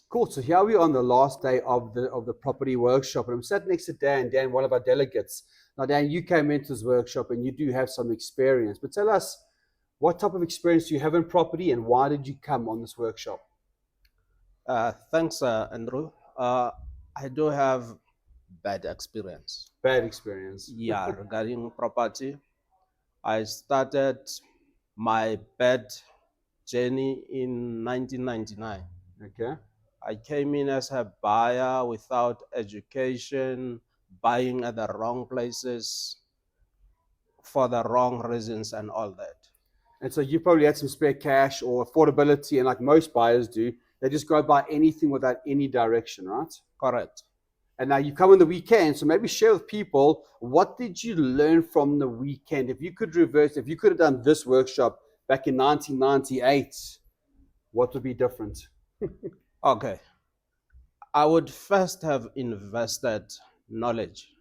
Cool. So here we are on the last day of the property workshop, and I'm sat next to Dan. Dan, one of our delegates. Now, Dan, you came into this workshop, and you do have some experience. But tell us, what type of experience do you have in property, and why did you come on this workshop? Thanks, Andrew. I do have bad experience. Bad experience. Yeah, regarding property. I started my bad journey in 1999. Okay. I came in as a buyer without education, buying at the wrong places for the wrong reasons and all that. And so you probably had some spare cash or affordability, and like most buyers do, they just go buy anything without any direction, right? Correct. And now you come on the weekend, so maybe share with people, what did you learn from the weekend? If you could reverse, if you could have done this workshop back in 1998, what would be different? Okay. I would first have invested knowledge.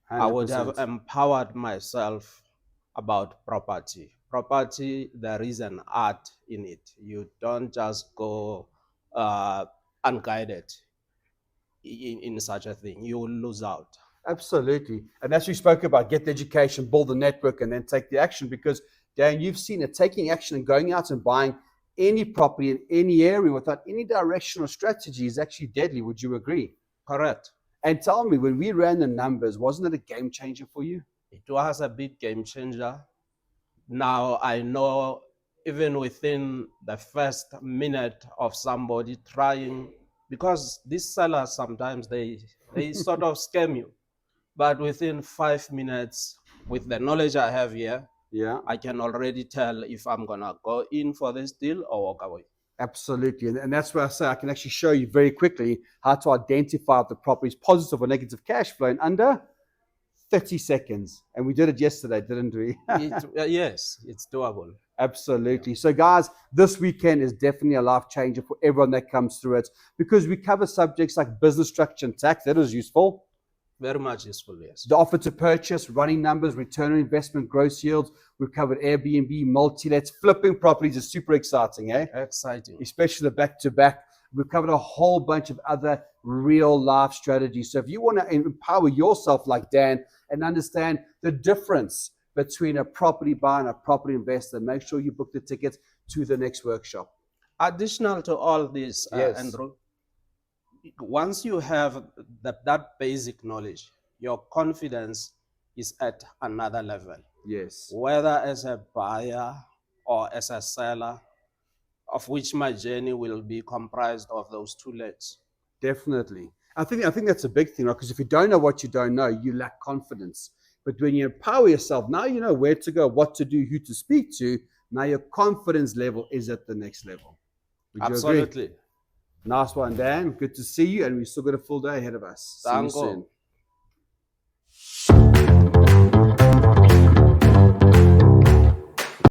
100%. I would have empowered myself about property. Property, there is an art in it. You don't just go unguided in such a thing. You will lose out. Absolutely. And as we spoke about, get the education, build the network, and then take the action. Because, Dan, you've seen it, taking action and going out and buying any property in any area without any direction or strategy is actually deadly. Would you agree? Correct. And tell me, when we ran the numbers, wasn't it a game changer for you? It was a big game changer. Now I know, even within the first minute of somebody trying, because these sellers sometimes they sort of scam you, but within 5 minutes, with the knowledge I have here, Yeah, I can already tell if I'm gonna go in for this deal or walk away. absolutely. And that's where I say I can actually show you very quickly how to identify if the property is positive or negative cash flow in under 30 seconds. And we did it yesterday, didn't we? Yes, it's doable. Absolutely. So, guys, this weekend is definitely a life changer for everyone that comes through it, because we cover subjects like business structure and tax. That is useful. Very much useful, yes. The offer to purchase, running numbers, return on investment, gross yields. We've covered Airbnb, multi-lets, flipping properties is super exciting, eh? Exciting. Especially the back-to-back. We've covered a whole bunch of other real life strategies. So if you want to empower yourself like Dan and understand the difference between a property buyer and a property investor, make sure you book the tickets to the next workshop. Additional to all this, Yes. Andrew, once you have that basic knowledge, your confidence is at another level. Yes. Whether as a buyer or as a seller, of which my journey will be comprised of those two legs. Definitely. I think that's a big thing, right? Because if you don't know what you don't know, you lack confidence. But when you empower yourself, now you know where to go, what to do, who to speak to. Now your confidence level is at the next level. Would you Absolutely. agree? Nice one, Dan. Good to see you, and we've still got a full day ahead of us. See you Danko. soon.